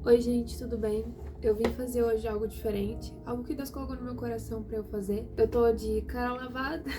Oi gente, tudo bem? Eu vim fazer hoje algo diferente, algo que Deus colocou no meu coração pra eu fazer. Eu tô de cara lavada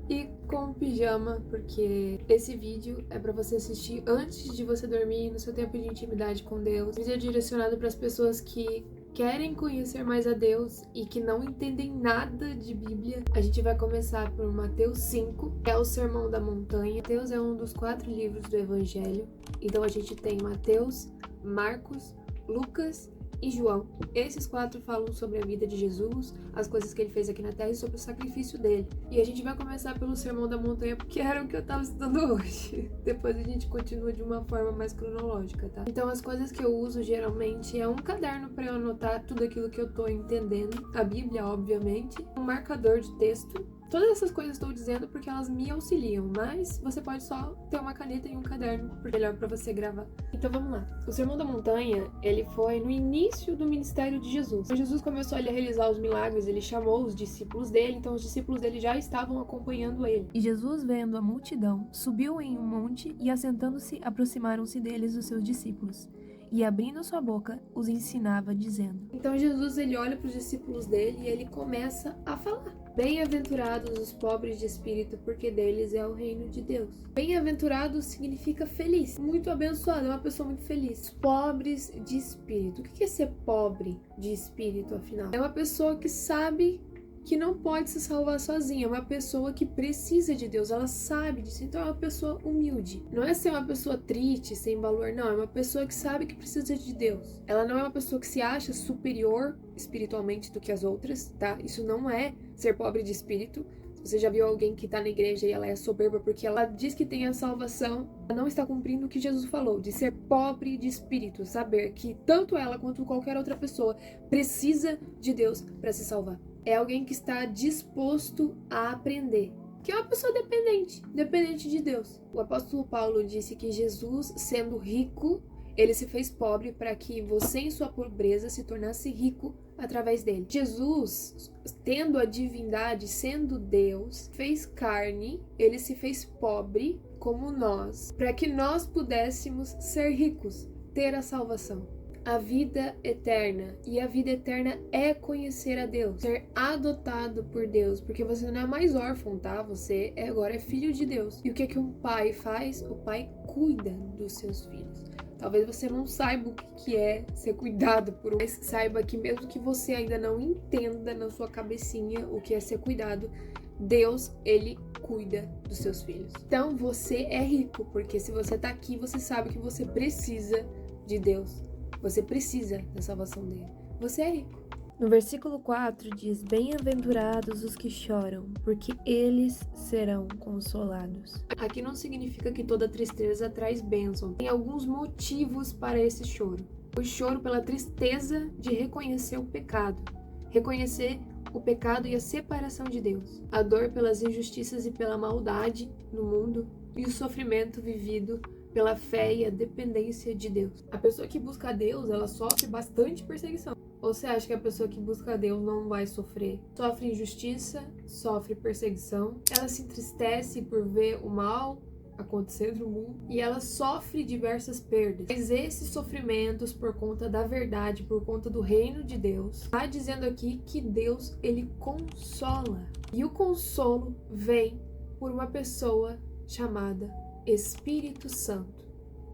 e com pijama, porque esse vídeo é pra você assistir antes de você dormir, no seu tempo de intimidade com Deus. O vídeo é direcionado para as pessoas que querem conhecer mais a Deus e que não entendem nada de Bíblia. A gente vai começar por Mateus 5, que é o Sermão da Montanha. Mateus é um dos 4 livros do Evangelho. Então a gente tem Mateus, Marcos, Lucas e João. Esses 4 falam sobre a vida de Jesus, as coisas que ele fez aqui na Terra e sobre o sacrifício dele. E a gente vai começar pelo Sermão da Montanha, porque era o que eu tava estudando hoje. Depois a gente continua de uma forma mais cronológica, tá? Então as coisas que eu uso geralmente é um caderno para eu anotar tudo aquilo que eu tô entendendo, a Bíblia, obviamente, um marcador de texto. Todas essas coisas estou dizendo porque elas me auxiliam, mas você pode só ter uma caneta e um caderno, porque é melhor para você gravar. Então vamos lá. O Sermão da Montanha, ele foi no início do ministério de Jesus. Quando Jesus começou a realizar os milagres, ele chamou os discípulos dele, então os discípulos dele já estavam acompanhando ele. E Jesus, vendo a multidão, subiu em um monte e, assentando-se, aproximaram-se deles os seus discípulos. E abrindo sua boca, os ensinava, dizendo... Então Jesus, ele olha para os discípulos dele e ele começa a falar. Bem-aventurados os pobres de espírito, porque deles é o reino de Deus. Bem-aventurado significa feliz, muito abençoado, é uma pessoa muito feliz. Pobres de espírito. O que é ser pobre de espírito, afinal? É uma pessoa que sabe que não pode se salvar sozinha, é uma pessoa que precisa de Deus, ela sabe disso, então é uma pessoa humilde. Não é ser uma pessoa triste, sem valor, não, é uma pessoa que sabe que precisa de Deus. Ela não é uma pessoa que se acha superior espiritualmente do que as outras, tá? Isso não é ser pobre de espírito. Se você já viu alguém que tá na igreja e ela é soberba porque ela diz que tem a salvação, ela não está cumprindo o que Jesus falou, de ser pobre de espírito, saber que tanto ela quanto qualquer outra pessoa precisa de Deus para se salvar. É alguém que está disposto a aprender, que é uma pessoa dependente de Deus. O apóstolo Paulo disse que Jesus, sendo rico, ele se fez pobre para que você, em sua pobreza, se tornasse rico através dele. Jesus, tendo a divindade, sendo Deus, fez carne, ele se fez pobre como nós, para que nós pudéssemos ser ricos, ter a salvação. A vida eterna. E a vida eterna é conhecer a Deus, ser adotado por Deus, porque você não é mais órfão, tá? Você agora é filho de Deus. E o que um pai faz? O pai cuida dos seus filhos. Talvez você não saiba o que é ser cuidado por um, mas saiba que mesmo que você ainda não entenda na sua cabecinha o que é ser cuidado, Deus, ele cuida dos seus filhos. Então você é rico, porque se você tá aqui, você sabe que você precisa de Deus. Você precisa da salvação dele. Você é rico. No versículo 4 diz: Bem-aventurados os que choram, porque eles serão consolados. Aqui não significa que toda tristeza traz bênção. Tem alguns motivos para esse choro. O choro pela tristeza de reconhecer o pecado. Reconhecer o pecado e a separação de Deus. A dor pelas injustiças e pela maldade no mundo. E o sofrimento vivido pela fé e a dependência de Deus. A pessoa que busca a Deus, ela sofre bastante perseguição. Ou você acha que a pessoa que busca a Deus não vai sofrer? Sofre injustiça, sofre perseguição, ela se entristece por ver o mal acontecer no mundo e ela sofre diversas perdas. Mas esses sofrimentos por conta da verdade, por conta do reino de Deus, está dizendo aqui que Deus, ele consola. E o consolo vem por uma pessoa chamada Espírito Santo.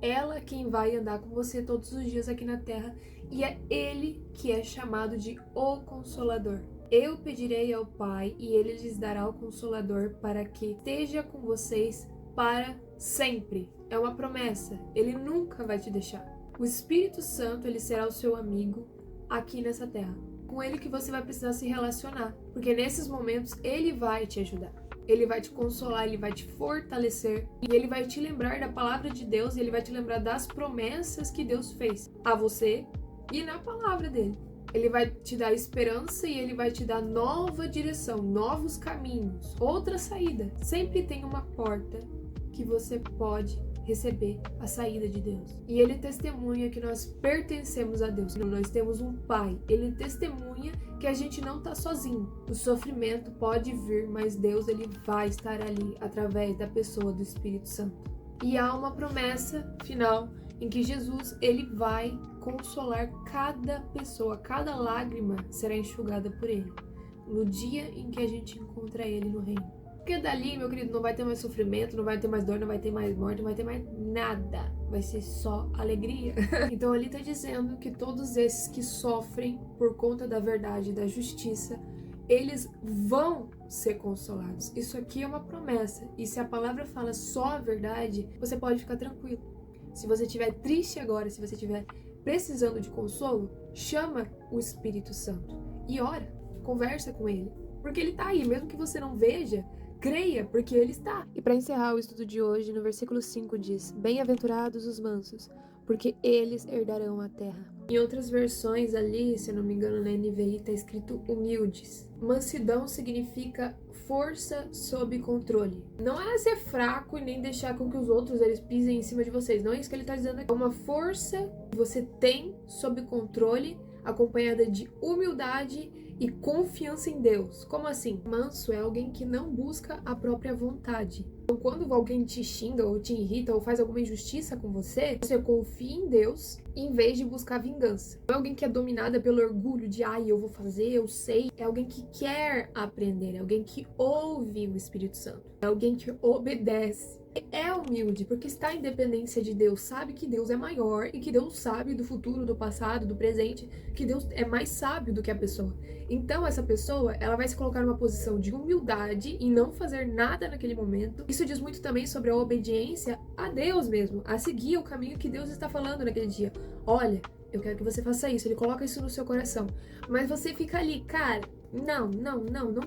Ela quem vai andar com você todos os dias aqui na terra e é ele que é chamado de o Consolador. Eu pedirei ao Pai e ele lhes dará o Consolador para que esteja com vocês para sempre. É uma promessa, ele nunca vai te deixar. O Espírito Santo, ele será o seu amigo aqui nessa terra. Com ele que você vai precisar se relacionar, porque nesses momentos ele vai te ajudar. Ele vai te consolar, ele vai te fortalecer e ele vai te lembrar da palavra de Deus e ele vai te lembrar das promessas que Deus fez a você e na palavra dele. Ele vai te dar esperança e ele vai te dar nova direção, novos caminhos, outra saída. Sempre tem uma porta que você pode receber a saída de Deus. E ele testemunha que nós pertencemos a Deus. Nós temos um Pai. Ele testemunha que a gente não está sozinho. O sofrimento pode vir, mas Deus, ele vai estar ali através da pessoa do Espírito Santo. E há uma promessa final em que Jesus, ele vai consolar cada pessoa, cada lágrima será enxugada por ele, no dia em que a gente encontra ele no reino. Porque dali, meu querido, não vai ter mais sofrimento, não vai ter mais dor, não vai ter mais morte, não vai ter mais nada. Vai ser só alegria. Então ali tá dizendo que todos esses que sofrem por conta da verdade e da justiça, eles vão ser consolados. Isso aqui é uma promessa. E se a palavra fala só a verdade, você pode ficar tranquilo. Se você estiver triste agora, se você estiver precisando de consolo, chama o Espírito Santo e ora, conversa com ele. Porque ele tá aí, mesmo que você não veja, creia, porque ele está. E para encerrar o estudo de hoje, no versículo 5 diz: Bem-aventurados os mansos, porque eles herdarão a terra. Em outras versões ali, se eu não me engano na NVI, tá escrito humildes. Mansidão significa força sob controle. Não é ser fraco e nem deixar com que os outros eles pisem em cima de vocês. Não é isso que ele tá dizendo aqui. É uma força que você tem sob controle, acompanhada de humildade e confiança em Deus. Como assim? Manso é alguém que não busca a própria vontade. Então, quando alguém te xinga ou te irrita ou faz alguma injustiça com você, você confia em Deus em vez de buscar vingança. Não é alguém que é dominada pelo orgulho de eu vou fazer, eu sei. É alguém que quer aprender, é alguém que ouve o Espírito Santo, é alguém que obedece. É humilde, porque está em dependência de Deus, sabe que Deus é maior e que Deus sabe do futuro, do passado, do presente, que Deus é mais sábio do que a pessoa. Então essa pessoa, ela vai se colocar numa posição de humildade e não fazer nada naquele momento. Isso diz muito também sobre a obediência a Deus mesmo, a seguir o caminho que Deus está falando naquele dia. Olha, eu quero que você faça isso, ele coloca isso no seu coração. Mas você fica ali, cara, não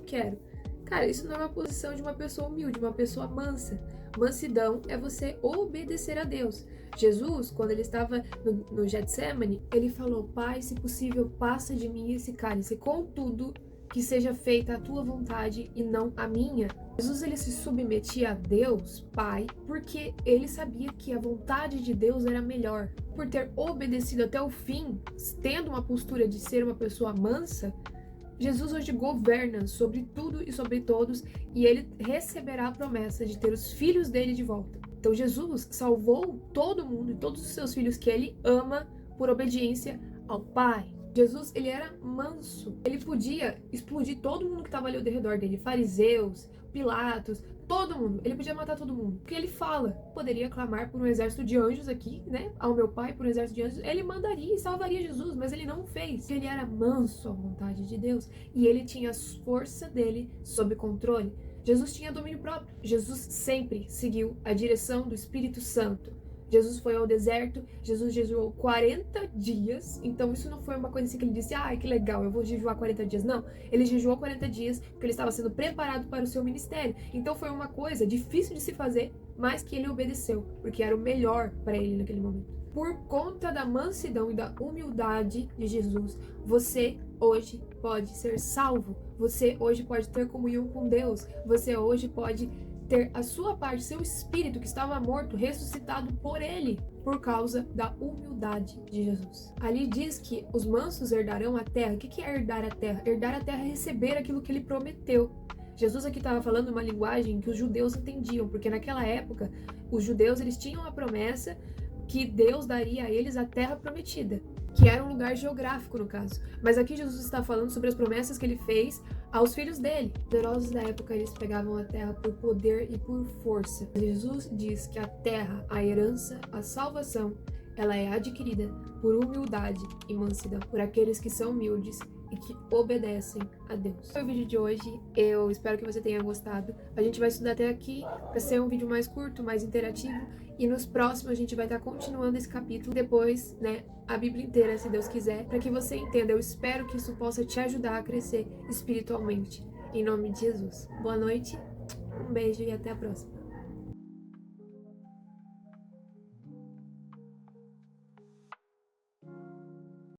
quero. Cara, isso não é uma posição de uma pessoa humilde, uma pessoa mansa. Mansidão é você obedecer a Deus. Jesus, quando ele estava no Getsemane, ele falou: Pai, se possível, passa de mim esse cálice, contudo, que seja feita a tua vontade e não a minha. Jesus, ele se submetia a Deus, Pai, porque ele sabia que a vontade de Deus era melhor. Por ter obedecido até o fim, tendo uma postura de ser uma pessoa mansa, Jesus hoje governa sobre tudo e sobre todos, e ele receberá a promessa de ter os filhos dele de volta. Então Jesus salvou todo mundo e todos os seus filhos que ele ama por obediência ao Pai. Jesus, ele era manso. Ele podia explodir todo mundo que estava ali ao redor dele, fariseus, Pilatos, todo mundo. Ele podia matar todo mundo. Porque ele fala, poderia clamar por um exército de anjos aqui, né? Ao meu pai, por um exército de anjos. Ele mandaria e salvaria Jesus, mas ele não fez. Ele era manso à vontade de Deus. E ele tinha a força dele sob controle. Jesus tinha domínio próprio. Jesus sempre seguiu a direção do Espírito Santo. Jesus foi ao deserto, Jesus jejuou 40 dias, então isso não foi uma coisa assim que ele disse, que legal, eu vou jejuar 40 dias. Não, ele jejuou 40 dias porque ele estava sendo preparado para o seu ministério. Então foi uma coisa difícil de se fazer, mas que ele obedeceu, porque era o melhor para ele naquele momento. Por conta da mansidão e da humildade de Jesus, você hoje pode ser salvo, você hoje pode ter comunhão com Deus, você hoje pode ter a sua parte, seu espírito que estava morto, ressuscitado por ele, por causa da humildade de Jesus. Ali diz que os mansos herdarão a terra. O que é herdar a terra? Herdar a terra é receber aquilo que ele prometeu. Jesus aqui estava falando uma linguagem que os judeus entendiam, porque naquela época, os judeus eles tinham a promessa que Deus daria a eles a terra prometida, que era um lugar geográfico no caso. Mas aqui Jesus está falando sobre as promessas que ele fez aos filhos dele. Os poderosos da época, eles pegavam a terra por poder e por força. Jesus diz que a terra, a herança, a salvação, ela é adquirida por humildade e mansidão, por aqueles que são humildes e que obedecem a Deus. Foi o vídeo de hoje, eu espero que você tenha gostado. A gente vai estudar até aqui para ser um vídeo mais curto, mais interativo, e nos próximos a gente vai estar continuando esse capítulo, depois, né, a Bíblia inteira, se Deus quiser, para que você entenda. Eu espero que isso possa te ajudar a crescer espiritualmente. Em nome de Jesus. Boa noite, um beijo e até a próxima.